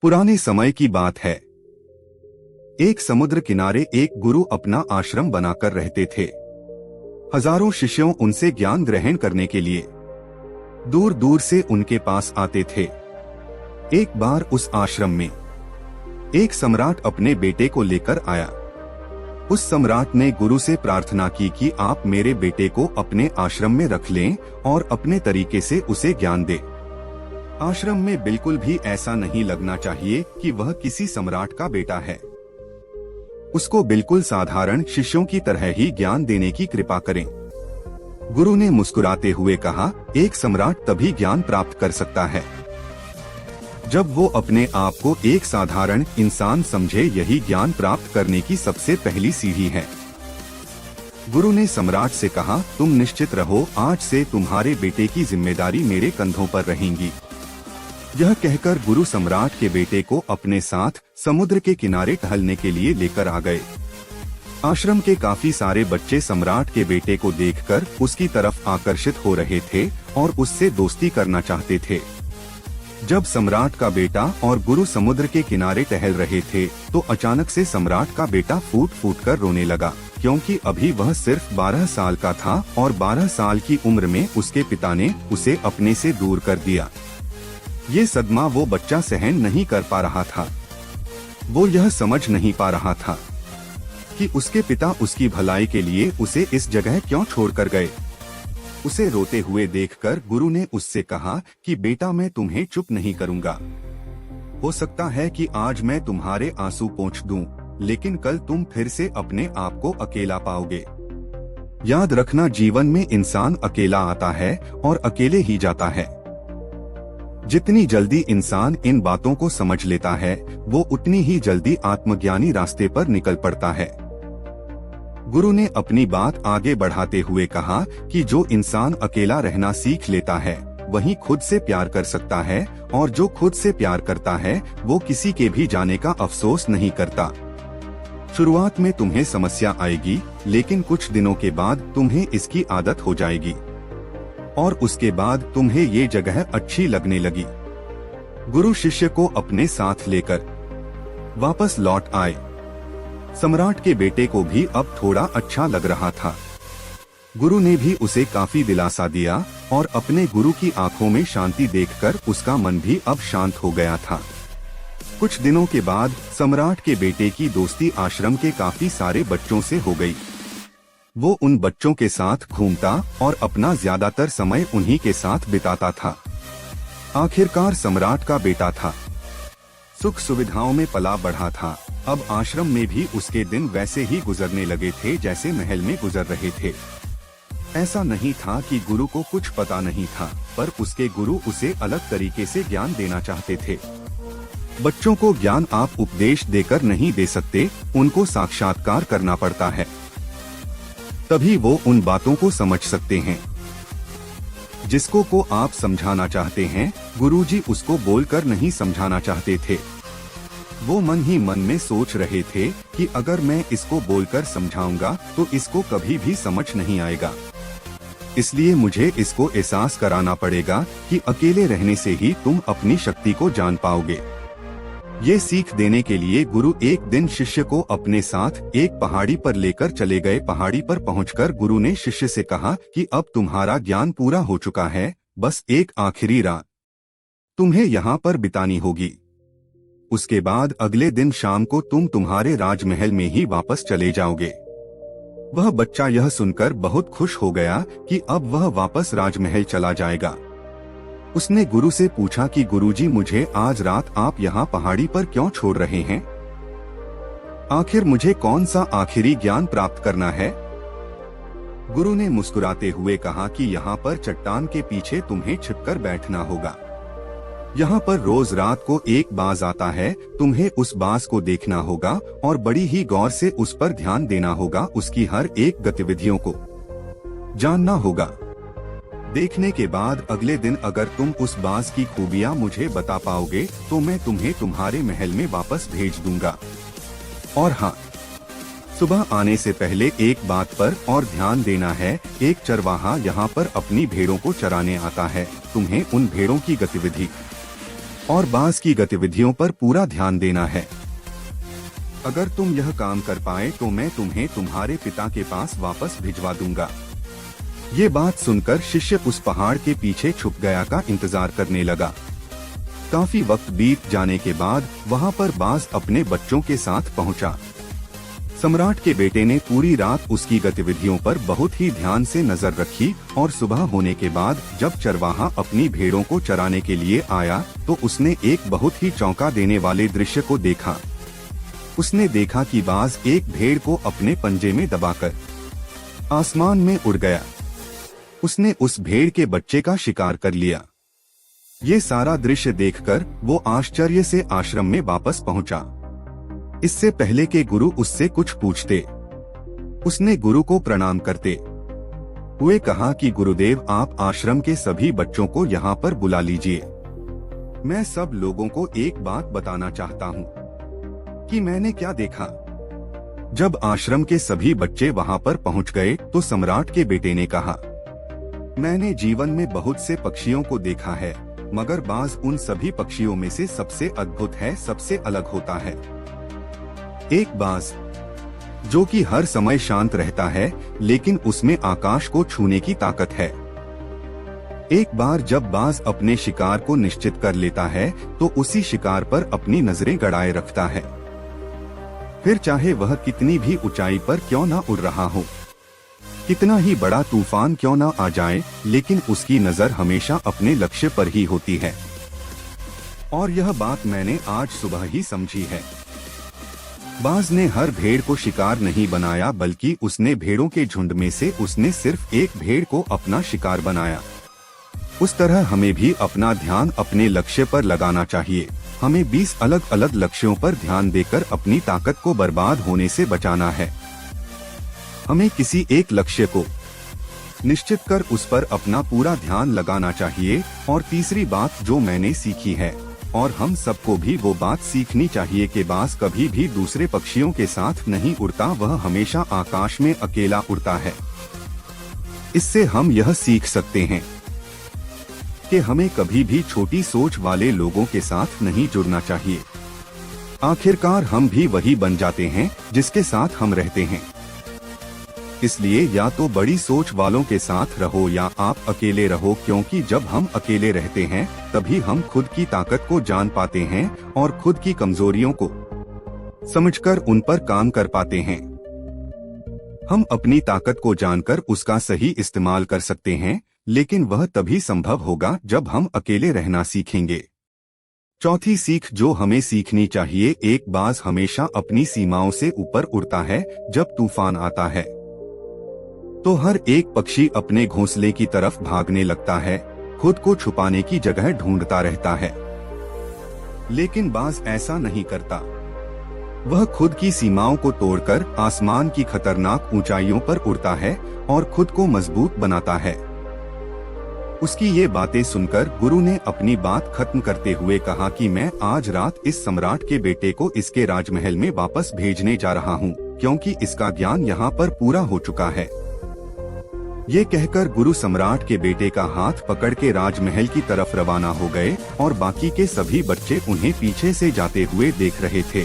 पुराने समय की बात है। एक समुद्र किनारे एक गुरु अपना आश्रम बनाकर रहते थे। हजारों शिष्यों उनसे ज्ञान ग्रहण करने के लिए दूर दूर से उनके पास आते थे। एक बार उस आश्रम में एक सम्राट अपने बेटे को लेकर आया। उस सम्राट ने गुरु से प्रार्थना की कि आप मेरे बेटे को अपने आश्रम में रख लें और अपने तरीके से उसे ज्ञान दें। आश्रम में बिल्कुल भी ऐसा नहीं लगना चाहिए कि वह किसी सम्राट का बेटा है। उसको बिल्कुल साधारण शिष्यों की तरह ही ज्ञान देने की कृपा करें। गुरु ने मुस्कुराते हुए कहा, एक सम्राट तभी ज्ञान प्राप्त कर सकता है जब वो अपने आप को एक साधारण इंसान समझे। यही ज्ञान प्राप्त करने की सबसे पहली सीढ़ी है। गुरु ने सम्राट से कहा, तुम निश्चित रहो, आज से तुम्हारे बेटे की जिम्मेदारी मेरे कंधों पर रहेंगी। यह कहकर गुरु सम्राट के बेटे को अपने साथ समुद्र के किनारे टहलने के लिए लेकर आ गए। आश्रम के काफी सारे बच्चे सम्राट के बेटे को देखकर उसकी तरफ आकर्षित हो रहे थे और उससे दोस्ती करना चाहते थे। जब सम्राट का बेटा और गुरु समुद्र के किनारे टहल रहे थे तो अचानक से सम्राट का बेटा फूट फूट कर रोने लगा, क्योंकि अभी वह सिर्फ 12 साल का था और 12 साल की उम्र में उसके पिता ने उसे अपने से दूर कर दिया। ये सदमा वो बच्चा सहन नहीं कर पा रहा था। वो यह समझ नहीं पा रहा था कि उसके पिता उसकी भलाई के लिए उसे इस जगह क्यों छोड़कर गए। उसे रोते हुए देखकर गुरु ने उससे कहा कि बेटा, मैं तुम्हें चुप नहीं करूंगा। हो सकता है कि आज मैं तुम्हारे आंसू पोंछ दूं, लेकिन कल तुम फिर से अपने आप को अकेला पाओगे। याद रखना, जीवन में इंसान अकेला आता है और अकेले ही जाता है। जितनी जल्दी इंसान इन बातों को समझ लेता है, वो उतनी ही जल्दी आत्मज्ञानी रास्ते पर निकल पड़ता है। गुरु ने अपनी बात आगे बढ़ाते हुए कहा कि जो इंसान अकेला रहना सीख लेता है वही खुद से प्यार कर सकता है, और जो खुद से प्यार करता है वो किसी के भी जाने का अफसोस नहीं करता। शुरुआत में तुम्हें समस्या आएगी, लेकिन कुछ दिनों के बाद तुम्हें इसकी आदत हो जाएगी और उसके बाद तुम्हें ये जगह अच्छी लगने लगी। गुरु शिष्य को अपने साथ लेकर वापस लौट आए। सम्राट के बेटे को भी अब थोड़ा अच्छा लग रहा था। गुरु ने भी उसे काफी दिलासा दिया और अपने गुरु की आंखों में शांति देखकर उसका मन भी अब शांत हो गया था। कुछ दिनों के बाद सम्राट के बेटे की दोस्ती आश्रम के काफी सारे बच्चों से हो गई। वो उन बच्चों के साथ घूमता और अपना ज्यादातर समय उन्हीं के साथ बिताता था। आखिरकार सम्राट का बेटा था, सुख सुविधाओं में पला बढ़ा था। अब आश्रम में भी उसके दिन वैसे ही गुजरने लगे थे जैसे महल में गुजर रहे थे। ऐसा नहीं था कि गुरु को कुछ पता नहीं था, पर उसके गुरु उसे अलग तरीके से ज्ञान देना चाहते थे। बच्चों को ज्ञान आप उपदेश देकर नहीं दे सकते, उनको साक्षात्कार करना पड़ता है, तभी वो उन बातों को समझ सकते हैं। जिसको को आप समझाना चाहते हैं, गुरुजी उसको बोलकर नहीं समझाना चाहते थे। वो मन ही मन में सोच रहे थे कि अगर मैं इसको बोलकर समझाऊंगा तो इसको कभी भी समझ नहीं आएगा। इसलिए मुझे इसको एहसास कराना पड़ेगा कि अकेले रहने से ही तुम अपनी शक्ति को जान पाओगे। ये सीख देने के लिए गुरु एक दिन शिष्य को अपने साथ एक पहाड़ी पर लेकर चले गए। पहाड़ी पर पहुंचकर गुरु ने शिष्य से कहा कि अब तुम्हारा ज्ञान पूरा हो चुका है, बस एक आखिरी रात तुम्हें यहाँ पर बितानी होगी। उसके बाद अगले दिन शाम को तुम तुम्हारे राजमहल में ही वापस चले जाओगे। वह बच्चा यह सुनकर बहुत खुश हो गया कि अब वह वापस राजमहल चला जाएगा। उसने गुरु से पूछा कि गुरुजी, मुझे आज रात आप यहाँ पहाड़ी पर क्यों छोड़ रहे हैं? आखिर मुझे कौन सा आखिरी ज्ञान प्राप्त करना है? गुरु ने मुस्कुराते हुए कहा कि यहाँ पर चट्टान के पीछे तुम्हें छिपकर बैठना होगा। यहाँ पर रोज रात को एक बाज आता है, तुम्हें उस बाज को देखना होगा और बड़ी ही गौर से उस पर ध्यान देना होगा। उसकी हर एक गतिविधियों को जानना होगा। देखने के बाद अगले दिन अगर तुम उस बाज की खूबियाँ मुझे बता पाओगे तो मैं तुम्हें तुम्हारे महल में वापस भेज दूंगा। और हाँ, सुबह आने से पहले एक बात पर और ध्यान देना है, एक चरवाहा यहाँ पर अपनी भेड़ों को चराने आता है। तुम्हें उन भेड़ों की गतिविधि और बाज की गतिविधियों पर पूरा ध्यान देना है। अगर तुम यह काम कर पाए तो मैं तुम्हें तुम्हारे पिता के पास वापस भिजवा दूंगा। ये बात सुनकर शिष्य उस पहाड़ के पीछे छुप गया का इंतजार करने लगा। काफी वक्त बीत जाने के बाद वहाँ पर बाज अपने बच्चों के साथ पहुँचा। सम्राट के बेटे ने पूरी रात उसकी गतिविधियों पर बहुत ही ध्यान से नजर रखी और सुबह होने के बाद जब चरवाहा अपनी भेड़ों को चराने के लिए आया तो उसने एक बहुत ही चौंका देने वाले दृश्य को देखा। उसने देखा कि बाज एक भेड़ को अपने पंजे में दबाकर आसमान में उड़ गया। उसने उस भेड़ के बच्चे का शिकार कर लिया। ये सारा दृश्य देखकर वो आश्चर्य से आश्रम में वापस पहुंचा। इससे पहले के गुरु उससे कुछ पूछते, उसने गुरु को प्रणाम करते हुए कहा कि गुरुदेव, आप आश्रम के सभी बच्चों को यहाँ पर बुला लीजिए। मैं सब लोगों को एक बात बताना चाहता हूँ कि मैंने क्या देखा। जब आश्रम के सभी बच्चे वहाँ पर पहुँच गए तो सम्राट के बेटे ने कहा, मैंने जीवन में बहुत से पक्षियों को देखा है, मगर बाज उन सभी पक्षियों में से सबसे अद्भुत है, सबसे अलग होता है। एक बाज जो कि हर समय शांत रहता है, लेकिन उसमें आकाश को छूने की ताकत है। एक बार जब बाज अपने शिकार को निश्चित कर लेता है तो उसी शिकार पर अपनी नजरें गड़ाए रखता है, फिर चाहे वह कितनी भी ऊंचाई पर क्यों न उड़ रहा हो, कितना ही बड़ा तूफान क्यों न आ जाए, लेकिन उसकी नजर हमेशा अपने लक्ष्य पर ही होती है। और यह बात मैंने आज सुबह ही समझी है। बाज ने हर भेड़ को शिकार नहीं बनाया, बल्कि उसने भेड़ों के झुंड में से उसने सिर्फ एक भेड़ को अपना शिकार बनाया। उस तरह हमें भी अपना ध्यान अपने लक्ष्य पर लगाना चाहिए। हमें 20 अलग अलग लक्ष्यों पर ध्यान देकर अपनी ताकत को बर्बाद होने से बचाना है। हमें किसी एक लक्ष्य को निश्चित कर उस पर अपना पूरा ध्यान लगाना चाहिए। और तीसरी बात जो मैंने सीखी है, और हम सबको भी वो बात सीखनी चाहिए कि बाज कभी भी दूसरे पक्षियों के साथ नहीं उड़ता, वह हमेशा आकाश में अकेला उड़ता है। इससे हम यह सीख सकते हैं कि हमें कभी भी छोटी सोच वाले लोगों के साथ नहीं जुड़ना चाहिए। आखिरकार हम भी वही बन जाते हैं जिसके साथ हम रहते हैं। इसलिए या तो बड़ी सोच वालों के साथ रहो या आप अकेले रहो, क्योंकि जब हम अकेले रहते हैं तभी हम खुद की ताकत को जान पाते हैं और खुद की कमजोरियों को समझकर उन पर काम कर पाते हैं। हम अपनी ताकत को जानकर उसका सही इस्तेमाल कर सकते हैं, लेकिन वह तभी संभव होगा जब हम अकेले रहना सीखेंगे। चौथी सीख जो हमें सीखनी चाहिए, एक बाज हमेशा अपनी सीमाओं से ऊपर उड़ता है। जब तूफान आता है तो हर एक पक्षी अपने घोंसले की तरफ भागने लगता है, खुद को छुपाने की जगह ढूंढता रहता है। लेकिन बाज ऐसा नहीं करता। वह खुद की सीमाओं को तोड़कर आसमान की खतरनाक ऊंचाइयों पर उड़ता है और खुद को मजबूत बनाता है। उसकी ये बातें सुनकर गुरु ने अपनी बात खत्म करते हुए कहा कि मैं आज रात इस सम्राट के बेटे को इसके राजमहल में वापस भेजने जा रहा हूँ, क्योंकि इसका ज्ञान यहाँ पर पूरा हो चुका है। ये कहकर गुरु सम्राट के बेटे का हाथ पकड़ के राजमहल की तरफ रवाना हो गए और बाकी के सभी बच्चे उन्हें पीछे से जाते हुए देख रहे थे।